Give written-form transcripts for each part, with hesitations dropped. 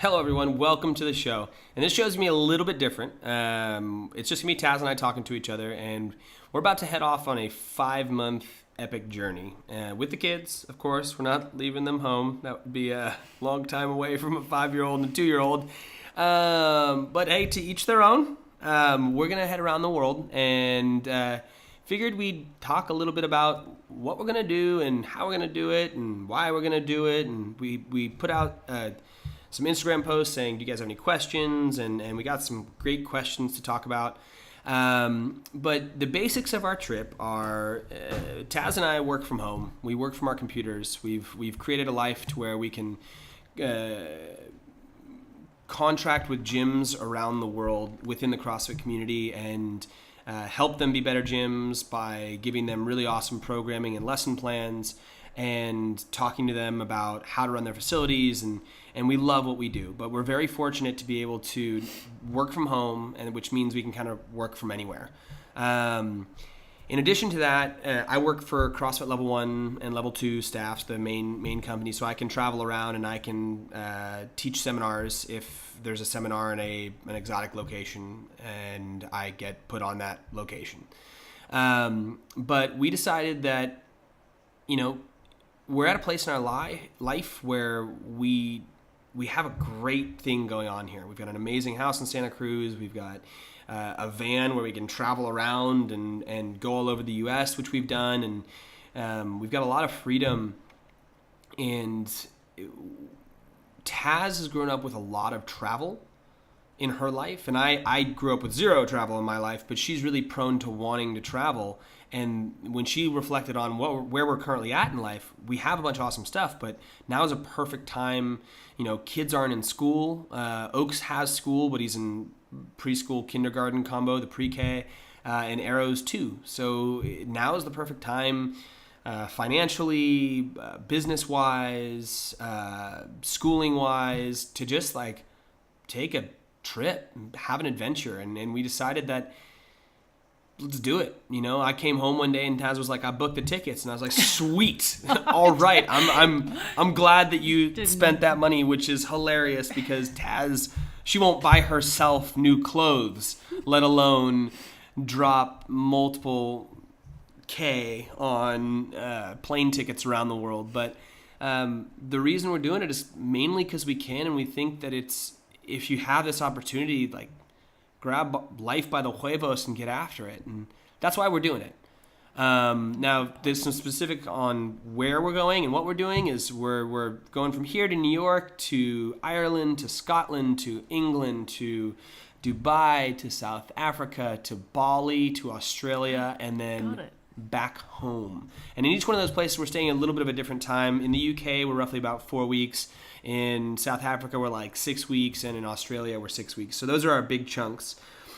Hello, everyone. Welcome to the show. And this show's going to be a little bit different. It's just going to be Taz and I talking to each other, and we're about to head off on a 5-month epic journey. With the kids, of course. We're not leaving them home. That would be a long time away from a 5-year-old and a 2-year-old. But hey, to each their own. We're going to head around the world and figured we'd talk a little bit about what we're going to do and how we're going to do it and why we're going to do it. And we put out some Instagram posts saying, do you guys have any questions? And we got some great questions to talk about. But the basics of our trip are Taz and I work from home. We work from our computers. We've created a life to where we can contract with gyms around the world within the CrossFit community and help them be better gyms by giving them really awesome programming and lesson plans and talking to them about how to run their facilities. And we love what we do, but we're very fortunate to be able to work from home, and which means we can kind of work from anywhere. In addition to that, I work for CrossFit Level 1 and Level 2 staffs, the main company, so I can travel around and I can teach seminars if there's a seminar in an exotic location and I get put on that location. But we decided that, we're at a place in our life where we have a great thing going on here. We've got an amazing house in Santa Cruz. We've got a van where we can travel around and go all over the U.S., which we've done. And we've got a lot of freedom. And Taz has grown up with a lot of travel in her life. And I grew up with zero travel in my life, but she's really prone to wanting to travel. And when she reflected on where we're currently at in life, we have a bunch of awesome stuff, but now is a perfect time. Kids aren't in school. Oaks has school, but he's in preschool, kindergarten combo, the pre-K, and Arrows too. So now is the perfect time financially, business-wise, schooling-wise, to just take a trip, have an adventure. And we decided that let's do it. I came home one day and Taz was like, I booked the tickets, and I was like, sweet. All right. I'm glad that you spent that money, which is hilarious because Taz, she won't buy herself new clothes, let alone drop multiple K on plane tickets around the world. But the reason we're doing it is mainly because we can, and we think that if you have this opportunity, grab life by the huevos and get after it. And that's why we're doing it. Now, there's some specific on where we're going and what we're doing is we're going from here to New York to Ireland to Scotland to England to Dubai to South Africa to Bali to Australia and then back home. And in each one of those places, we're staying a little bit of a different time. In the UK, we're roughly about 4 weeks. In South Africa, we're 6 weeks. And in Australia, we're 6 weeks. So those are our big chunks.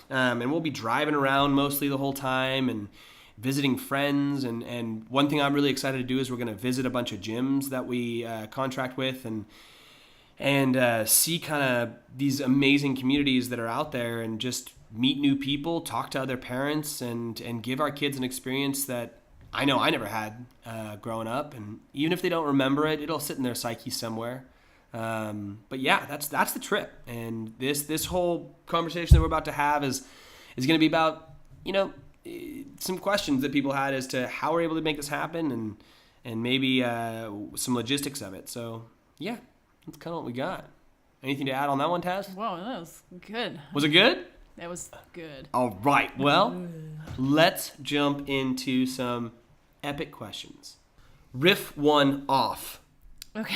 And we'll be driving around mostly the whole time and visiting friends. And one thing I'm really excited to do is we're going to visit a bunch of gyms that we contract with and see kind of these amazing communities that are out there and just meet new people, talk to other parents, and give our kids an experience that I know I never had growing up. And even if they don't remember it, it'll sit in their psyche somewhere. But yeah, that's the trip. And this whole conversation that we're about to have is going to be about, some questions that people had as to how we're able to make this happen and maybe some logistics of it. So yeah, that's kind of what we got. Anything to add on that one, Taz? Whoa, that was good. Was it good? That was good. All right. Well, let's jump into some epic questions. Riff one off. Okay.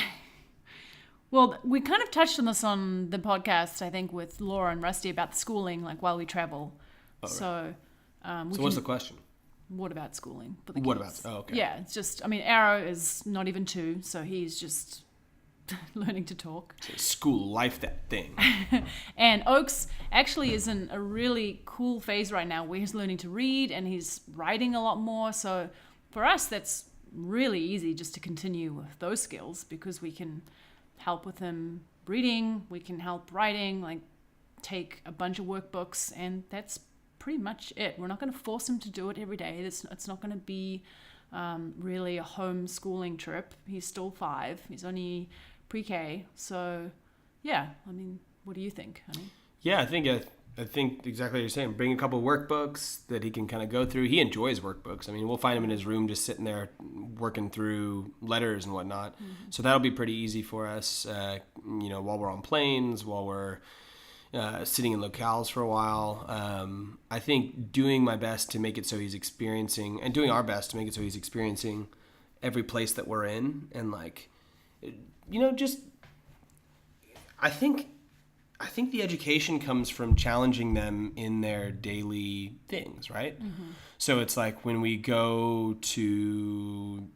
Well, we kind of touched on this on the podcast, I think, with Laura and Rusty about the schooling, while we travel. Oh, right. So what's the question? What about schooling for the kids? What about? Oh, okay. Yeah, it's just, Arrow is not even 2, so he's just learning to talk. So school life, that thing. And Oaks actually is in a really cool phase right now where he's learning to read and he's writing a lot more. So for us, that's really easy just to continue with those skills because we can help with him reading, we can help writing, take a bunch of workbooks, and that's pretty much it. We're not going to force him to do it every day. It's not going to be really a homeschooling trip. He's still 5. He's only pre-K. So yeah, I mean, what do you think, honey? Yeah, I think exactly what you're saying. Bring a couple of workbooks that he can kind of go through. He enjoys workbooks. I mean, we'll find him in his room just sitting there working through letters and whatnot. So that'll be pretty easy for us, while we're on planes, while we're sitting in locales for a while. I think doing my best to make it so he's experiencing, and doing our best to make it so he's experiencing every place that we're in. And I think the education comes from challenging them in their daily things, right? So it's like when we go to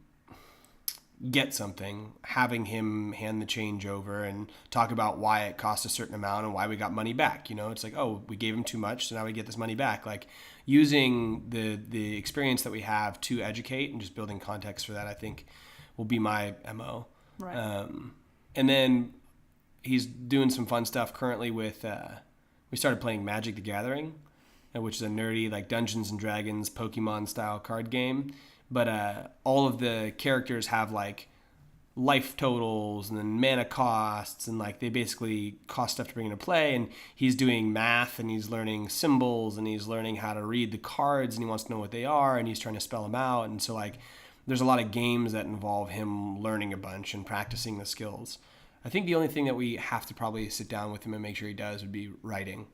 get something, having him hand the change over and talk about why it cost a certain amount and why we got money back. It's like, oh, we gave him too much, so now we get this money back. Like using the experience that we have to educate and just building context for that, I think will be my MO. Right. And then he's doing some fun stuff currently with, we started playing Magic the Gathering, which is a nerdy like Dungeons and Dragons Pokemon style card game. But all of the characters have like life totals and then mana costs, and like they basically cost stuff to bring into play. And he's doing math and he's learning symbols and he's learning how to read the cards and he wants to know what they are and he's trying to spell them out. And so like there's a lot of games that involve him learning a bunch and practicing the skills. I think the only thing that we have to probably sit down with him and make sure he does would be writing,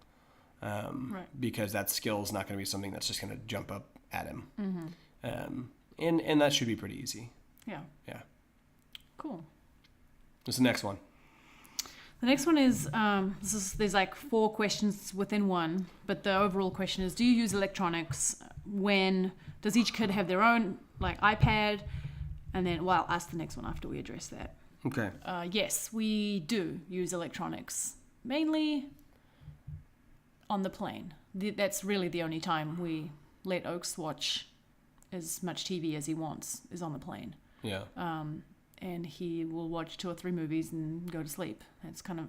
because that skill is not going to be something that's just going to jump up at him. And that should be pretty easy. Yeah. Yeah. Cool. What's the next one? The next one is, there's like 4 questions within one, but the overall question is, do you use electronics? When does each kid have their own like iPad? And then, I'll ask the next one after we address that. Okay. Yes, we do use electronics, mainly on the plane. That's really the only time we let Oaks watch as much TV as he wants is on the plane. Yeah. And he will watch 2 or 3 movies and go to sleep. That's kind of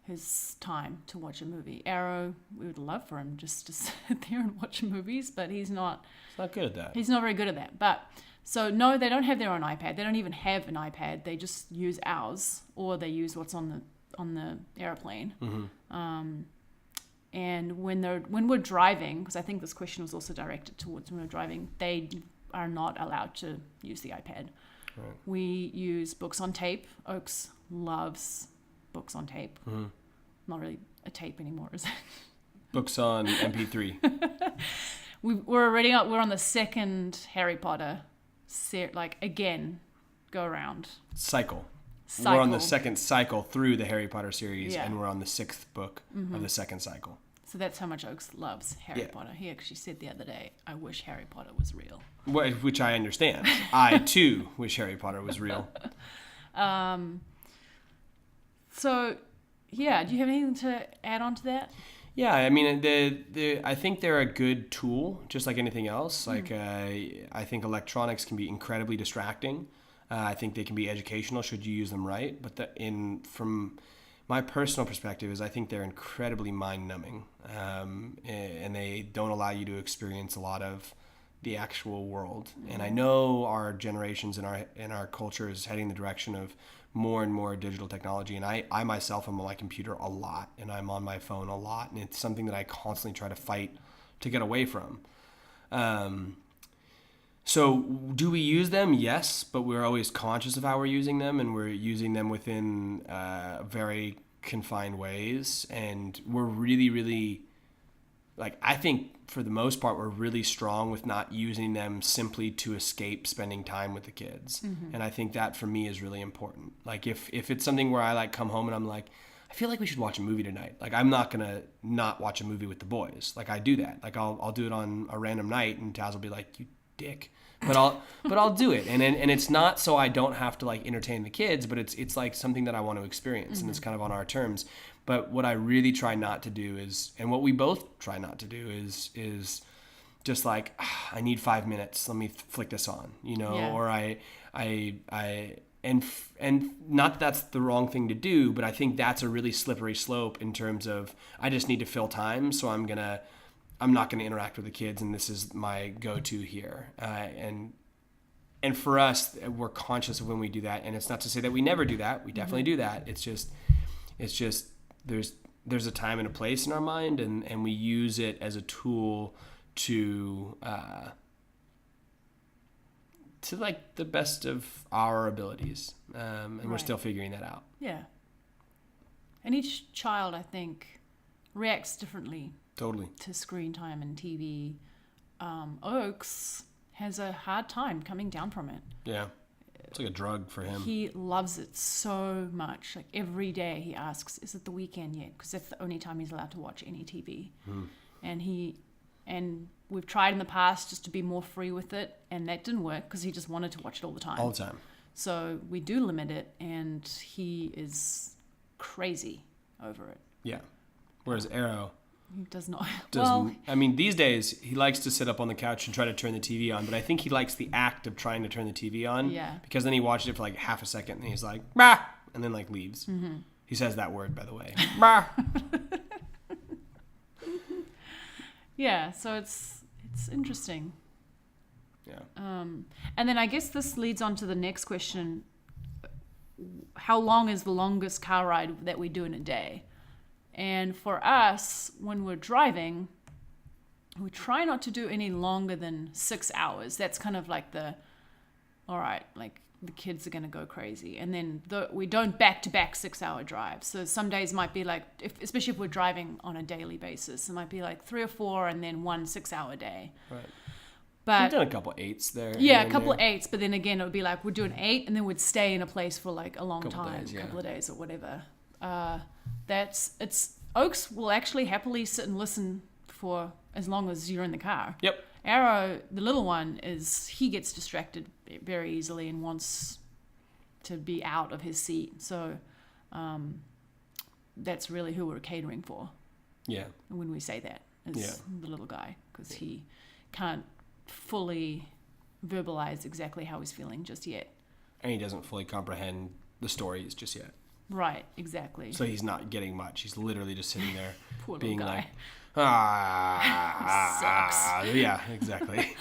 his time to watch a movie. Arrow, we would love for him just to sit there and watch movies, but he's not good at that. He's not very good at that. But so no, they don't have their own iPad. They don't even have an iPad. They just use ours, or they use what's on the airplane. And when we're driving, because I think this question was also directed towards when we're driving, they are not allowed to use the iPad. Right. We use books on tape. Oaks loves books on tape. Not really a tape anymore, is it? Books on MP3. We're on the second Harry Potter go around Cycle. We're on the second cycle through the Harry Potter series, and we're on the 6th book of the second cycle. So that's how much Oaks loves Harry Potter. He actually said the other day, I wish Harry Potter was real. Which I understand. I, too, wish Harry Potter was real. So, yeah, do you have anything to add on to that? Yeah, I mean, I think they're a good tool, just like anything else. Like, I think electronics can be incredibly distracting. I think they can be educational should you use them right. But from my personal perspective is I think they're incredibly mind-numbing, and they don't allow you to experience a lot of the actual world. And I know our generations and our culture is heading the direction of more and more digital technology. And I myself am on my computer a lot, and I'm on my phone a lot, and it's something that I constantly try to fight to get away from. So do we use them? Yes, but we're always conscious of how we're using them, and we're using them within very confined ways. And we're really, really, I think for the most part, we're really strong with not using them simply to escape spending time with the kids. And I think that for me is really important. Like if it's something where I come home and I'm like, I feel like we should watch a movie tonight. I'm not going to not watch a movie with the boys. I do that. I'll do it on a random night, and Taz will be like, you dick. But I'll do it, and it's not so I don't have to entertain the kids, but it's like something that I want to experience, and it's kind of on our terms. But what I really try not to do is, and what we both try not to do is just I need 5 minutes. Let me flick this on, or and not that that's the wrong thing to do, but I think that's a really slippery slope in terms of I just need to fill time, so I'm not going to interact with the kids, and this is my go-to here. And for us, we're conscious of when we do that, and it's not to say that we never do that. We definitely do that. It's just It's just there's a time and a place in our mind, and we use it as a tool to like the best of our abilities, and we're still figuring that out. Yeah. And each child, I think, reacts differently. Totally. To screen time and TV. Oaks has a hard time coming down from it. Yeah. It's like a drug for him. He loves it so much. Like every day he asks, is it the weekend yet? Because that's the only time he's allowed to watch any TV. And we've tried in the past just to be more free with it, and that didn't work because he just wanted to watch it all the time. All the time. So we do limit it, and he is crazy over it. Yeah. Whereas Arrow he does not. doesn't. I mean, these days he likes to sit up on the couch and try to turn the TV on, but I think he likes the act of trying to turn the TV on. Yeah. Because then he watches it for like half a second and he's like, bah! And then like leaves. Mm-hmm. He says that word, by the way. Bah! Yeah, so it's interesting. Yeah. And then I guess this leads on to the next question. How long is the longest car ride that we do in a day? And for us, when we're driving, we try not to do any longer than 6 hours. That's kind of like all right, like the kids are going to go crazy. And then we don't back-to-back 6-hour drives. So some days might be like, especially if we're driving on a daily basis, it might be like 3 or 4 and then 1 6-hour day. Right. But we've done a couple 8s there. Yeah, a couple of 8s. But then again, it would be like we'd do an 8 and then we'd stay in a place for like a long time, a couple of days or whatever. Oaks will actually happily sit and listen for as long as you're in the car. Yep. Arrow, the little one, he gets distracted very easily and wants to be out of his seat. So that's really who we're catering for. Yeah. When we say that, is the little guy, because he can't fully verbalize exactly how he's feeling just yet. And he doesn't fully comprehend the stories just yet. Right, exactly. So he's not getting much. He's literally just sitting there Poor being little guy. like, Sucks. Yeah, exactly.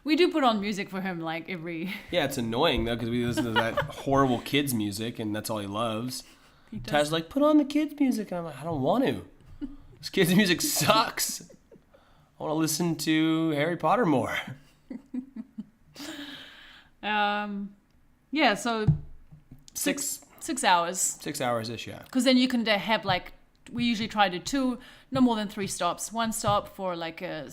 We do put on music for him like every... Yeah, it's annoying though because we listen to that horrible kids music and that's all he loves. Taz like, put on the kids music. And I'm like, I don't want to. This kids music sucks. I want to listen to Harry Potter more. Yeah, so 6 hours. 6 hours-ish, yeah. Because then you can have like, we usually try to do no more than 3 stops. 1 stop for like a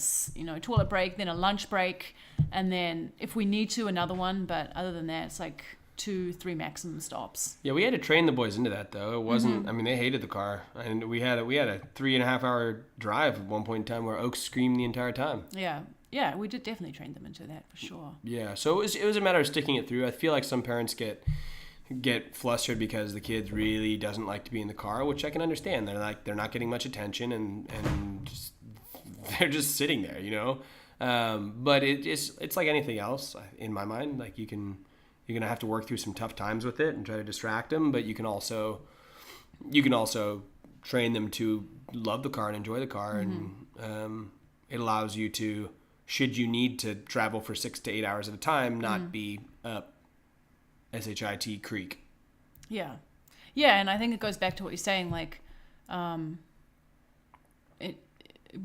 toilet break, then a lunch break, and then if we need to, another one. But other than that, it's like 2-3 maximum stops. Yeah, we had to train the boys into that though. It wasn't. I mean, they hated the car, and we had a 3.5 hour drive at one point in time where Oaks screamed the entire time. Yeah, we did definitely train them into that for sure. Yeah, so it was a matter of sticking it through. I feel like some parents get flustered because the kid really doesn't like to be in the car, which I can understand. They're not getting much attention and just, they're just sitting there, But it's like anything else in my mind. Like you're gonna have to work through some tough times with it and try to distract them, but you can also train them to love the car and enjoy the car, and it allows you to, should you need to travel for 6 to 8 hours at a time, not be up SHIT creek. Yeah, and I think it goes back to what you're saying. Like,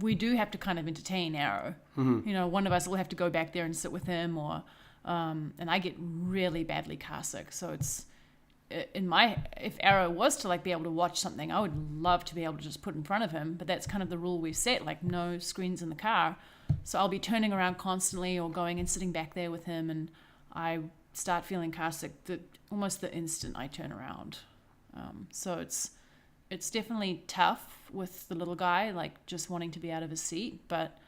we do have to kind of entertain Arrow. Mm-hmm. One of us will have to go back there and sit with him, or and I get really badly car sick. So it's if Arrow was to like be able to watch something, I would love to be able to just put in front of him. But that's kind of the rule we've set, like no screens in the car. So I'll be turning around constantly or going and sitting back there with him, and I start feeling car sick almost the instant I turn around. So it's definitely tough with the little guy, like just wanting to be out of his seat. But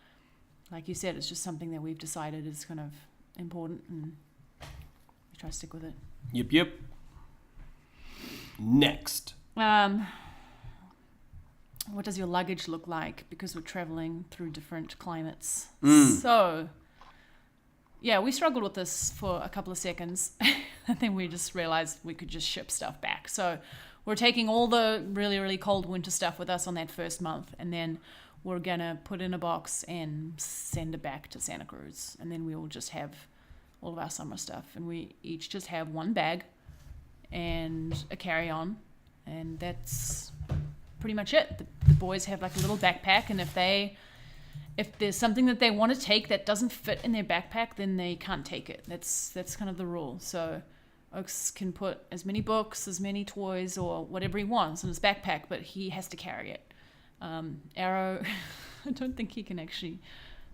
like you said, it's just something that we've decided is kind of important, and we try to stick with it. Yep. Next. What does your luggage look like? Because we're traveling through different climates. So, yeah, we struggled with this for a couple of seconds. And then we just realized we could just ship stuff back. So we're taking all the really, really cold winter stuff with us on that first month. And then we're going to put in a box and send it back to Santa Cruz. And then we will just have all of our summer stuff. And we each just have one bag and a carry-on. And that's pretty much it. The boys have like a little backpack, and if there's something that they want to take that doesn't fit in their backpack, then they can't take it. That's kind of the rule. So Oaks can put as many books, as many toys, or whatever he wants in his backpack, but he has to carry it. Arrow, I don't think he can actually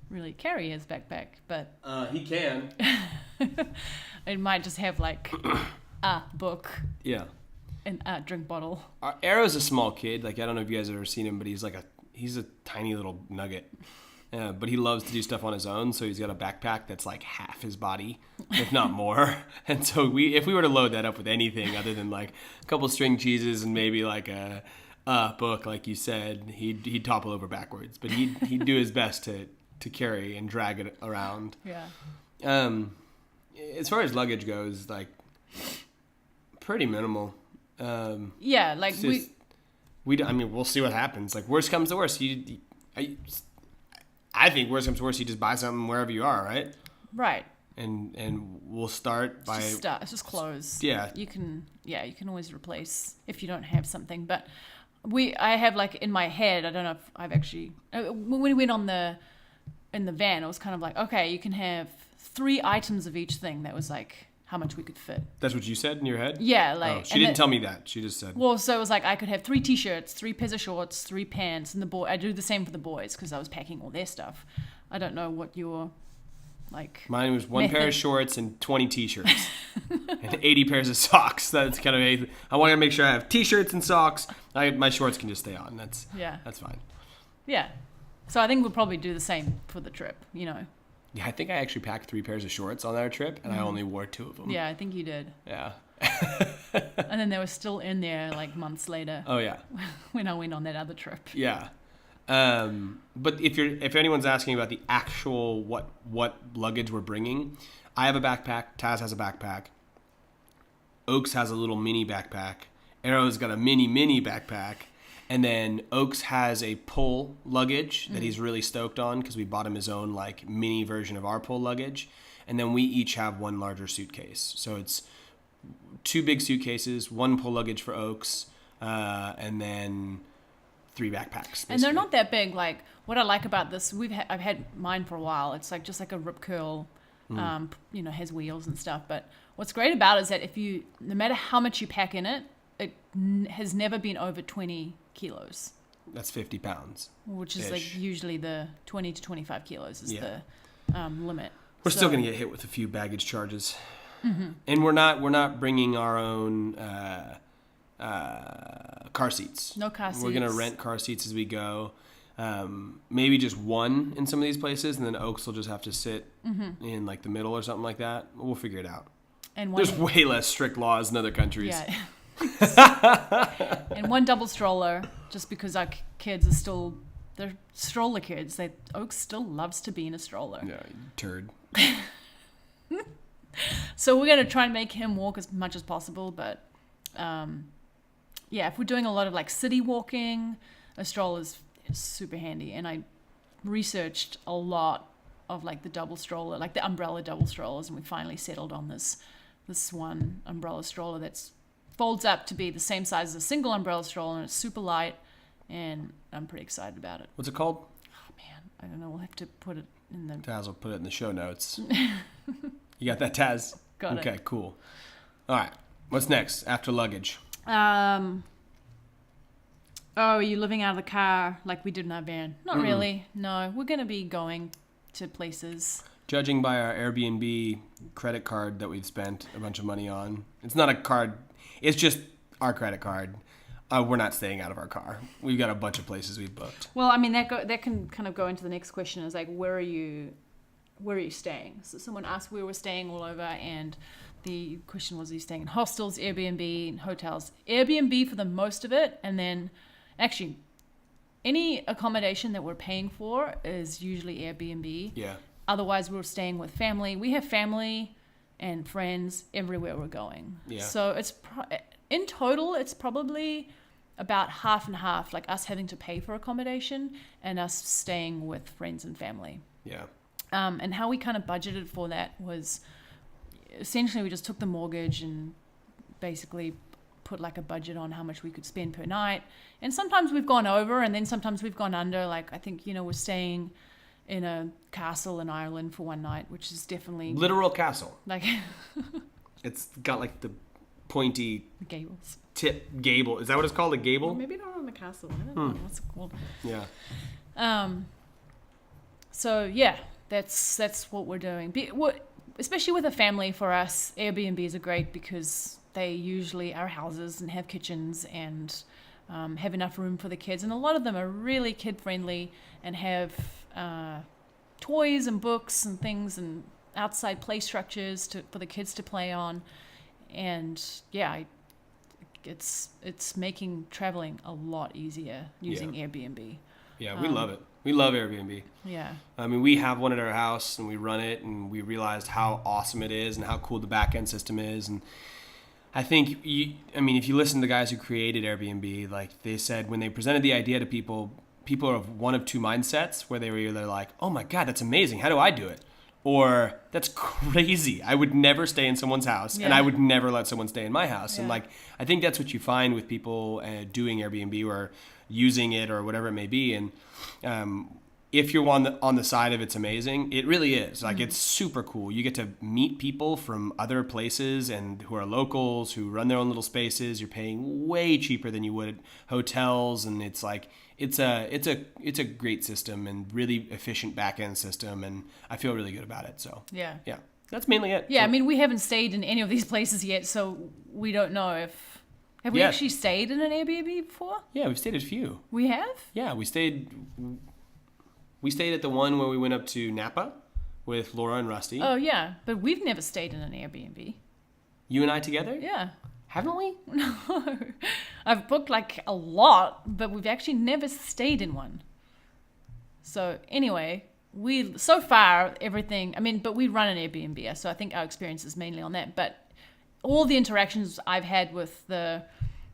really carry his backpack, but he can. it might just have like a book, Yeah. and a drink bottle. Arrow's a small kid. Like, I don't know if you guys have ever seen him, but he's a tiny little nugget. But he loves to do stuff on his own, so he's got a backpack that's like half his body, if not more. And so if we were to load that up with anything other than like a couple string cheeses and maybe like a book, like you said, he'd topple over backwards. But he'd do his best to carry and drag it around. Yeah. As far as luggage goes, like, pretty minimal. Yeah, like we'll see what happens. Like, worst comes to worst, I think worst comes to worst, you just buy something wherever you are, right? Right. And we'll start by It's just clothes. Yeah. You can always replace if you don't have something. But I have like in my head, I don't know if I've actually when we went in the van, it was kind of like, okay, you can have 3 items of each thing. That was like how much we could fit. That's what you said in your head? Yeah, like she didn't tell me that. She just said. Well, so it was like I could have 3 t-shirts, 3 pairs of shorts, 3 pants, and I do the same for the boys because I was packing all their stuff. I don't know what your like. Mine was 1 method. pair of shorts and 20 t-shirts and 80 pairs of socks. That's kind of I want to make sure I have t-shirts and socks. My shorts can just stay on. That's fine. Yeah. So I think we'll probably do the same for the trip. Yeah, I think I actually packed 3 pairs of shorts on our trip, and I only wore 2 of them. Yeah, I think you did. Yeah. And then they were still in there like months later. Oh yeah. When I went on that other trip. Yeah. But if anyone's asking about the actual what luggage we're bringing, I have a backpack. Taz has a backpack. Oaks has a little mini backpack. Arrow's got a mini backpack. And then Oaks has a pull luggage that he's really stoked on because we bought him his own like mini version of our pull luggage. And then we each have 1 larger suitcase. So it's 2 big suitcases, 1 pull luggage for Oaks, and then 3 backpacks. Basically. And they're not that big. Like what I like about this, I've had mine for a while. It's like just like a rip curl, has wheels and stuff. But what's great about it is that no matter how much you pack in it, it has never been over 20 kilos. That's 50 pounds. Which is like usually the 20 to 25 kilos is the limit. We're still going to get hit with a few baggage charges. Mm-hmm. And we're not bringing our own car seats. No car seats. We're going to rent car seats as we go. Maybe just 1 in some of these places, and then Oaks will just have to sit in like the middle or something like that. We'll figure it out. And there's way less strict laws in other countries. Yeah. And 1 double stroller, just because our kids they're stroller kids. Oaks still loves to be in a stroller. Yeah, you turd. So we're going to try and make him walk as much as possible, but if we're doing a lot of like city walking, a stroller is super handy. And I researched a lot of like the double stroller, like the umbrella double strollers, and we finally settled on this one umbrella stroller that's folds up to be the same size as a single umbrella stroller, and it's super light, and I'm pretty excited about it. What's it called? Oh man, I don't know. We'll have to put it in the... Taz will put it in the show notes. You got that, Taz? Got it. Okay, cool. All right. What's next after luggage? Are you living out of the car like we did in our van? Not really. No, we're going to be going to places. Judging by our Airbnb credit card that we've spent a bunch of money on, it's not a card. It's just our credit card. We're not staying out of our car. We've got a bunch of places we've booked. Well, I mean, that can kind of go into the next question is like, where are you staying? So someone asked where we're staying all over, and the question was, are you staying in hostels, Airbnb, hotels? Airbnb for the most of it, and then actually any accommodation that we're paying for is usually Airbnb. Yeah. Otherwise, we're staying with family. We have family and friends everywhere we're going. Yeah. So it's in total, it's probably about half and half, like us having to pay for accommodation and us staying with friends and family. Yeah. And how we kind of budgeted for that was essentially we just took the mortgage and basically put like a budget on how much we could spend per night. And sometimes we've gone over, and then sometimes we've gone under. Like, I think, we're staying in a castle in Ireland for one night, which is definitely literal castle. like It's got like the pointy gables. tip gable. Is that what it's called? A gable? Well, maybe not on the castle. I don't know what's it called. Yeah. So yeah, that's what we're doing. Especially with a family, for us, Airbnbs are great because they usually are houses and have kitchens and have enough room for the kids. And a lot of them are really kid friendly and have toys and books and things and outside play structures for the kids to play on. And yeah, it's making traveling a lot easier using Airbnb. Yeah, we love it. We love Airbnb. Yeah. I mean, we have one at our house and we run it, and we realized how awesome it is and how cool the back end system is. And I think, if you listen to the guys who created Airbnb, like they said when they presented the idea to people are of one of two mindsets, where they were either like, oh my God, that's amazing. How do I do it? Or that's crazy. I would never stay in someone's house, and I would never let someone stay in my house. And like, I think that's what you find with people doing Airbnb or using it or whatever it may be. And if you're on the side of it's amazing, it really is. Like, it's super cool. You get to meet people from other places and who are locals, who run their own little spaces. You're paying way cheaper than you would at hotels, and it's like it's a great system and really efficient back end system, and I feel really good about it. So yeah, that's mainly it. Yeah, so, I mean, we haven't stayed in any of these places yet, so we don't know if have we actually stayed in an Airbnb before? Yeah, we've stayed at a few. We have? Yeah, we stayed at the one where we went up to Napa with Laura and Rusty. Oh yeah, but we've never stayed in an Airbnb. You and I together? Yeah. Haven't we? No. I've booked like a lot, but we've actually never stayed in one. So anyway, so far everything, but we run an Airbnb, so I think our experience is mainly on that. But all the interactions I've had with the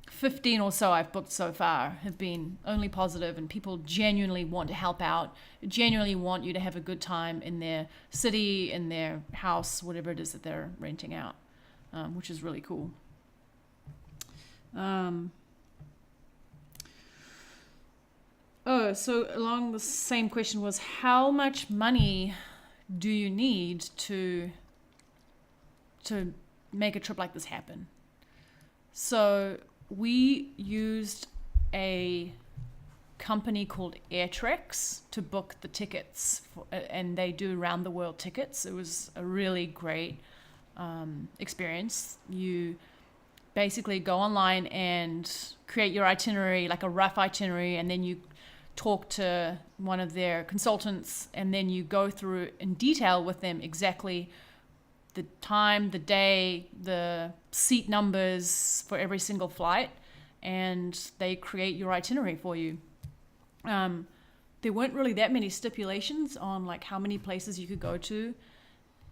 15 or so I've booked so far have been only positive, and people genuinely want to help out, genuinely want you to have a good time in their city, in their house, whatever it is that they're renting out, which is really cool. So along the same question was, how much money do you need to make a trip like this happen? So we used a company called Airtrex to book the tickets, and they do round the world tickets. It was a really great experience. You basically go online and create your itinerary, like a rough itinerary, and then you talk to one of their consultants, and then you go through in detail with them exactly the time, the day, the seat numbers for every single flight, and they create your itinerary for you. There weren't really that many stipulations on like how many places you could go to.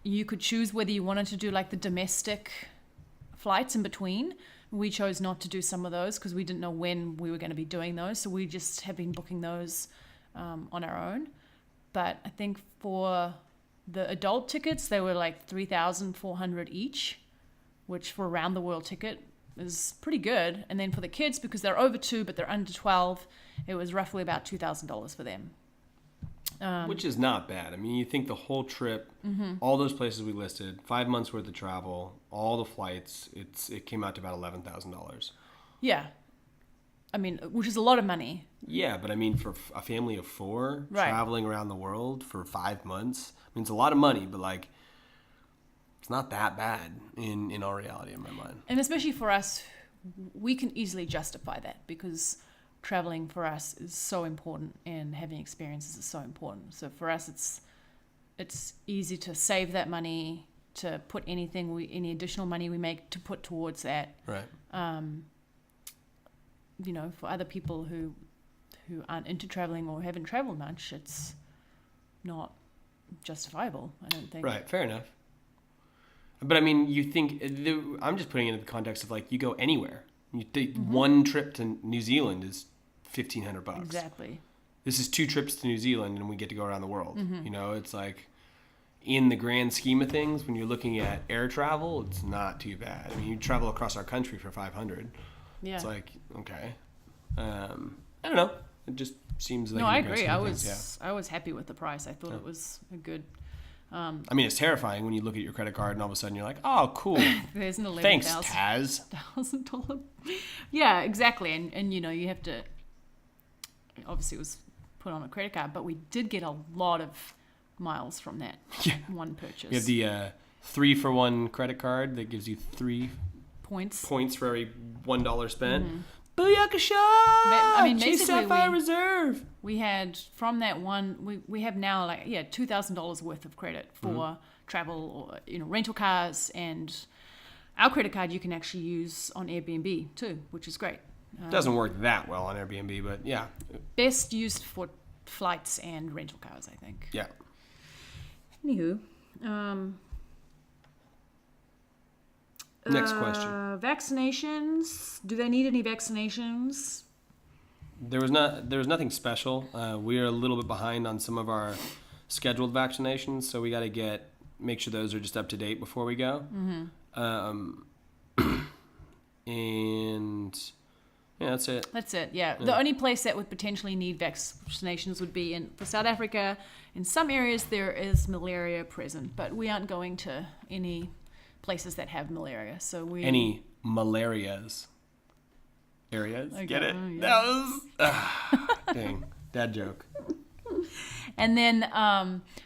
You could choose whether you wanted to do like the domestic flights in between. We chose not to do some of those because we didn't know when we were going to be doing those, so we just have been booking those on our own. But I think for the adult tickets, they were like $3,400 each, which for a round the world ticket is pretty good. And then for the kids, because they're over 2 but they're under 12, it was roughly about $2,000 for them. Which is not bad. I mean, you think the whole trip, all those places we listed, 5 months worth of travel, all the flights, it came out to about $11,000. Yeah. I mean, which is a lot of money. Yeah, but I mean, for a family of 4, traveling around the world for 5 months, I mean, it's a lot of money, but like, it's not that bad in all reality in my mind. And especially for us, we can easily justify that because traveling for us is so important and having experiences is so important. So for us, it's easy to save that money, to put any additional money we make to put towards that. Right. For other people who aren't into traveling or haven't traveled much, it's not justifiable, I don't think. Right, fair enough. But I mean, you think, I'm just putting it in the context of like, you go anywhere. You think one trip to New Zealand is $1,500. Exactly. This is 2 trips to New Zealand, and we get to go around the world. It's like, in the grand scheme of things, when you're looking at air travel, it's not too bad. I mean, you travel across our country for $500. Yeah. It's like, okay. I don't know. It just seems like... No, I agree. I was happy with the price. I thought it was a good... I mean, it's terrifying when you look at your credit card and all of a sudden you're like, oh, cool. There's an $11,000. Thanks, Taz. $1,000. Yeah, exactly. And you know, you have to... Obviously, it was put on a credit card, but we did get a lot of miles from that one purchase. You have the 3-for-1 credit card that gives you 3 points for every $1 spent. Mm-hmm. Booyakasha! I mean, Chase basically, Sapphire Reserve. we had from that one. We have now like $2,000 worth of credit for travel or rental cars, and our credit card you can actually use on Airbnb too, which is great. It doesn't work that well on Airbnb, but yeah. Best used for flights and rental cars, I think. Yeah. Anywho, Next question. Vaccinations. Do they need any vaccinations? There was nothing special. We are a little bit behind on some of our scheduled vaccinations, so we got to make sure those are just up to date before we go. Mm-hmm. And yeah, that's it. That's it. Yeah. The only place that would potentially need vaccinations would be for South Africa. In some areas there is malaria present, but we aren't going to any places that have malaria. So any malarias areas. Okay. Get it? Oh, yeah. That was dang, dad joke. And then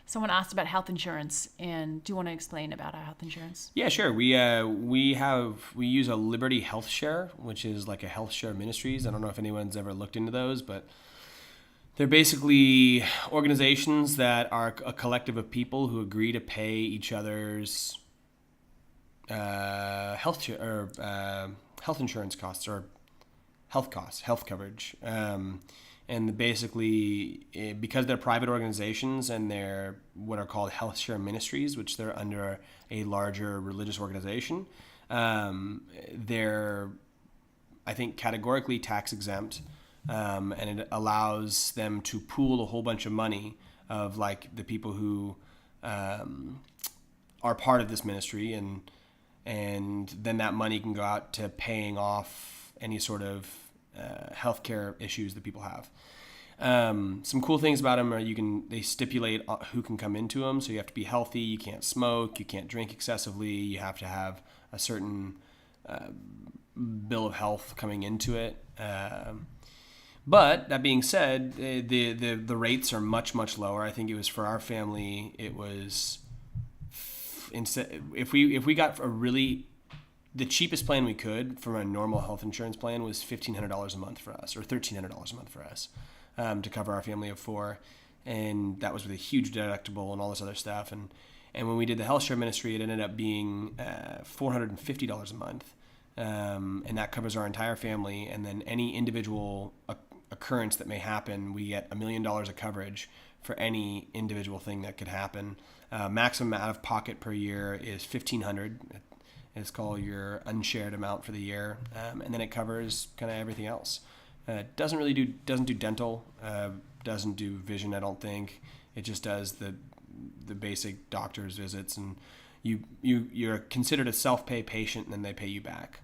someone asked about health insurance, and do you want to explain about our health insurance? Yeah, sure. We use a Liberty Health Share, which is like a health share ministries. I don't know if anyone's ever looked into those, but they're basically organizations that are a collective of people who agree to pay each other's health insurance costs or health coverage. And basically, because they're private organizations and they're what are called health share ministries, which they're under a larger religious organization, they're, I think, categorically tax exempt, and it allows them to pool a whole bunch of money of like the people who are part of this ministry, and then that money can go out to paying off any sort of healthcare issues that people have. Some cool things about them are they stipulate who can come into them. So you have to be healthy, you can't smoke, you can't drink excessively, you have to have a certain bill of health coming into it. But that being said, the rates are much, much lower. I think it was for our family, it was if we got the cheapest plan we could from a normal health insurance plan was $1,500 a month for us, or $1,300 a month for us, to cover our family of 4, and that was with a huge deductible and all this other stuff. And when we did the health share ministry, it ended up being $450 a month, and that covers our entire family. And then any individual occurrence that may happen, we get $1 million of coverage for any individual thing that could happen. Maximum out of pocket per year is $1,500. It's called your unshared amount for the year, and then it covers kind of everything else. Doesn't do dental, doesn't do vision. I don't think it just does the basic doctor's visits, and you're considered a self-pay patient, and then they pay you back.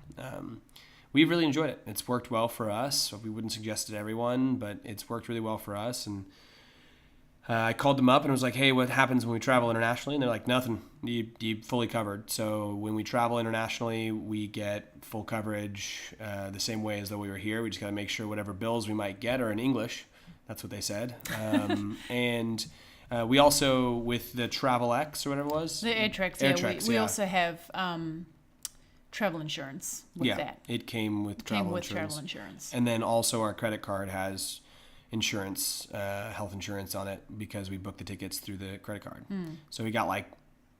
We've really enjoyed it. It's worked well for us. So we wouldn't suggest it to everyone, but it's worked really well for us. And I called them up and was like, hey, what happens when we travel internationally? And they're like, nothing. You fully covered. So when we travel internationally, we get full coverage the same way as though we were here. We just got to make sure whatever bills we might get are in English. That's what they said. And we also, with the Travel X or whatever it was. The AirTrax, we also have travel insurance with that. It came with travel insurance. And then also our credit card has insurance, health insurance on it because we booked the tickets through the credit card. So we got like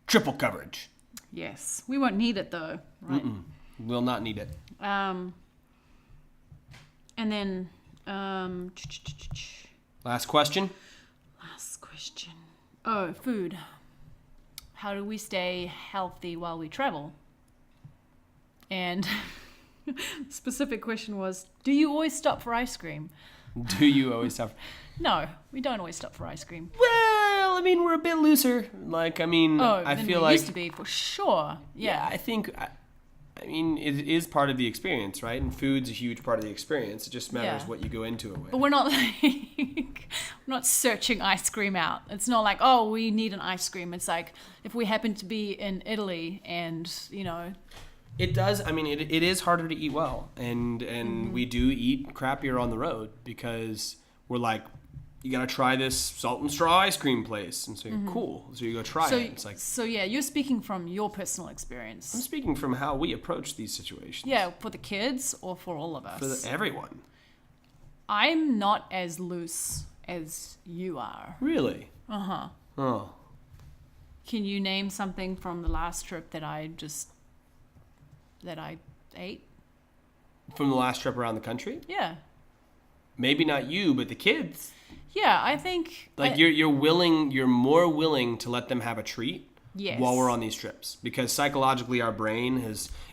triple coverage. Yes. We won't need it though, right? We'll not need it. And then last question. Oh, food. How do we stay healthy while we travel? And specific question was, do you always stop for ice cream? Do you always stop? No, we don't always stop for ice cream. Well, I mean, we're a bit looser. Like, I mean, I than feel we like used to be for sure. yeah, Yeah. I mean, it is part of the experience, right? And food's a huge part of the experience. It just matters Yeah. what you go into it with. But we're not like we're not searching ice cream out. It's not like, oh, we need an ice cream. It's like if we happen to be in Italy and, you know, It does. I mean, it is harder to eat well, and we do eat crappier on the road because we're like, you got to try this salt and straw ice cream place, and so you're cool. So you go try it. It's like so yeah, you're speaking from your personal experience. I'm speaking from how we approach these situations. Yeah, for the kids or for all of us. For everyone. I'm not as loose as you are. Really? Uh-huh. Oh. Can you name something from the last trip that I ate? From the last trip around the country? Yeah. Maybe not you, but the kids. Yeah, I think Like you're more willing to let them have a treat yes. while we're on these trips, because psychologically our brain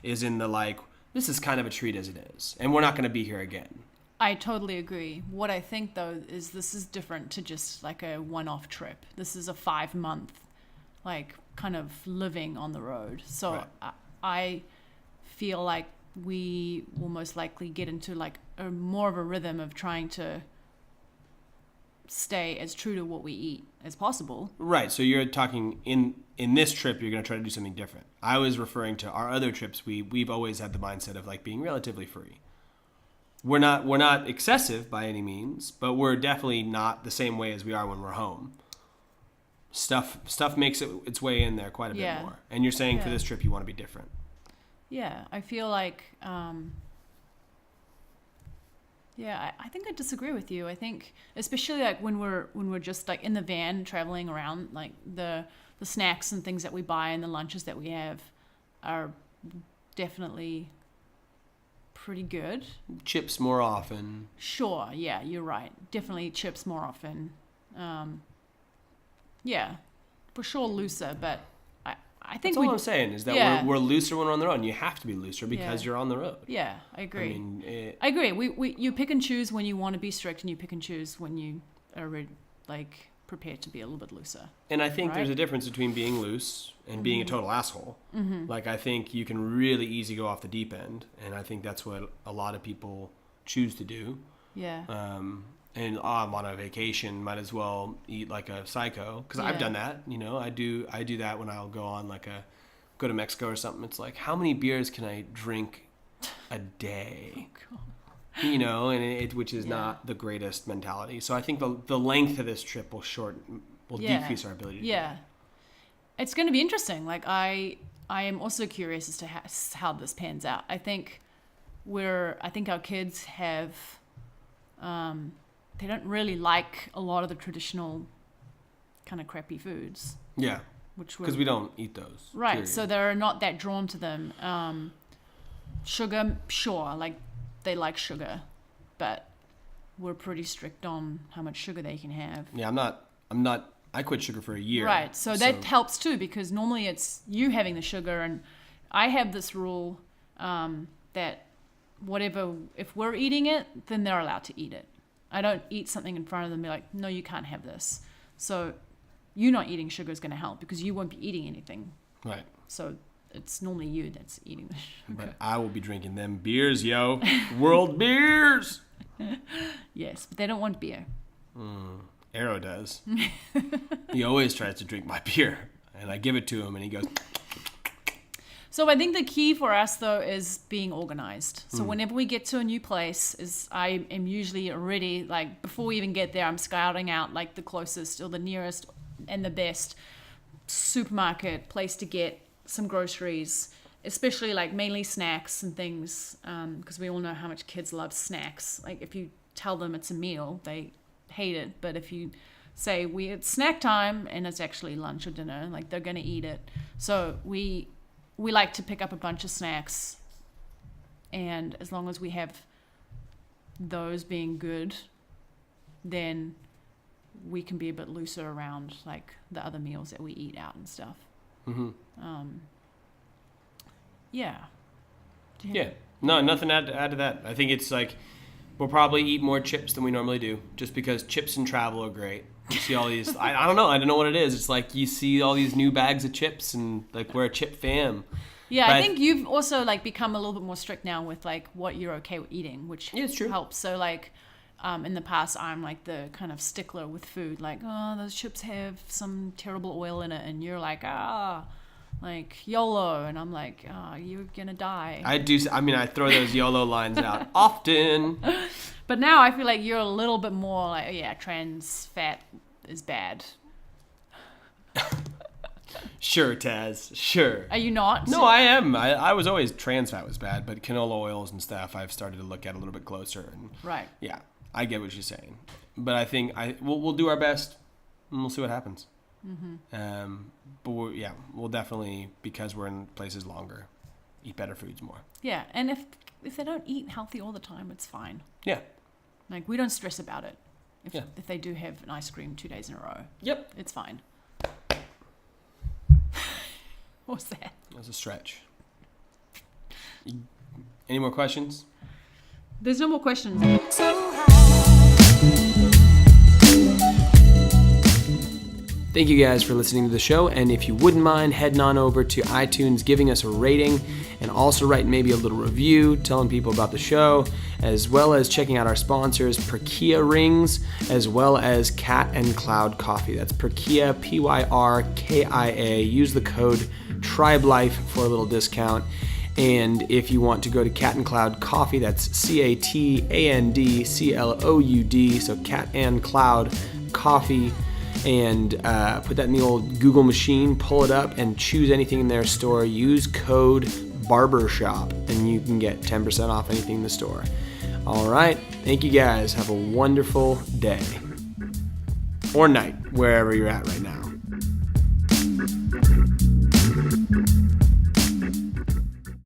is in the like, this is kind of a treat as it is, and we're not going to be here again. I totally agree. What I think though is this is different to just like a one-off trip. This is a 5-month like kind of living on the road. So Right. I feel like we will most likely get into like more of a rhythm of trying to stay as true to what we eat as possible. Right. So you're talking in this trip, you're going to try to do something different. I was referring to our other trips. We've always had the mindset of like being relatively free. We're not excessive by any means, but we're definitely not the same way as we are when we're home. Stuff makes its way in there quite a bit more. And you're saying for this trip you want to be different. Yeah, I feel like I think I disagree with you. I think especially like when we're just like in the van traveling around, like the snacks and things that we buy and the lunches that we have are definitely pretty good. Chips more often. Sure, yeah, you're right. Definitely chips more often. Yeah, for sure looser, but I think that's all I'm saying is that we're looser when we're on the road, and you have to be looser because you're on the road. Yeah, I agree. I mean, I agree. You pick and choose when you want to be strict, and you pick and choose when you are like prepared to be a little bit looser. And I think there's a difference between being loose and being a total asshole. Mm-hmm. Like I think you can really easy go off the deep end, and I think that's what a lot of people choose to do. Yeah. And I'm on a vacation, might as well eat like a psycho, because I've done that. You know, I do that when I'll go to Mexico or something. It's like, how many beers can I drink a day? Oh, God. You know, and which is not the greatest mentality. So I think the length of this trip will decrease our ability to do that. It's going to be interesting. Like I am also curious as to how this pans out. I think our kids have they don't really like a lot of the traditional kind of crappy foods. Yeah. Because we don't eat those. Right. Period. So they're not that drawn to them. Sugar, sure. Like they like sugar, but we're pretty strict on how much sugar they can have. Yeah, I quit sugar for a year. Right. So that helps too, because normally it's you having the sugar, and I have this rule that if we're eating it, then they're allowed to eat it. I don't eat something in front of them and be like, no, you can't have this. So you not eating sugar is going to help because you won't be eating anything. Right. So it's normally you that's eating the sugar. But I will be drinking them beers, yo. World beers! Yes, but they don't want beer. Arrow does. He always tries to drink my beer. And I give it to him and he goes... So I think the key for us, though, is being organized. So whenever we get to a new place, I am usually already, like, before we even get there, I'm scouting out, like, the closest or the nearest and the best supermarket place to get some groceries, especially, like, mainly snacks and things, because we all know how much kids love snacks. Like, if you tell them it's a meal, they hate it. But if you say, it's snack time, and it's actually lunch or dinner, like, they're going to eat it. So we like to pick up a bunch of snacks, and as long as we have those being good, then we can be a bit looser around like the other meals that we eat out and stuff. Mm-hmm. Yeah. Yeah. No, nothing to add to that. I think it's like We'll probably eat more chips than we normally do, just because chips and travel are great. You see all these, I don't know what it is. It's like you see all these new bags of chips and like we're a chip fam. Yeah, But I think you've also like become a little bit more strict now with like what you're okay with eating, which Yeah, it's true. helps. So like in the past, I'm like the kind of stickler with food. Like, oh, those chips have some terrible oil in it, and you're like, like YOLO, and I'm like, you're gonna die. I throw those YOLO lines out often. But now I feel like you're a little bit more like, yeah, trans fat is bad. Sure, Taz. Sure. Are you not? No, I am. I was always trans fat was bad, but canola oils and stuff I've started to look at a little bit closer. And Right. yeah, I get what you're saying, but I think we'll do our best and we'll see what happens. But we'll definitely, because we're in places longer, eat better foods more. Yeah, and if they don't eat healthy all the time, it's fine. Yeah. Like, we don't stress about it. Yeah. If they do have an ice cream 2 days in a row, Yep. it's fine. What was that? That was a stretch. Any more questions? There's no more questions. Thank you guys for listening to the show, and if you wouldn't mind heading on over to iTunes, giving us a rating, and also writing maybe a little review, telling people about the show, as well as checking out our sponsors, Perkia Rings, as well as Cat and Cloud Coffee. That's Perkia, Pyrkia. Use the code TRIBELIFE for a little discount. And if you want to go to Cat and Cloud Coffee, that's CATANDCLOUD, so Cat and Cloud Coffee, and put that in the old Google machine, pull it up, and choose anything in their store. Use code BARBERSHOP, and you can get 10% off anything in the store. All right. Thank you guys. Have a wonderful day. Or night, wherever you're at right now.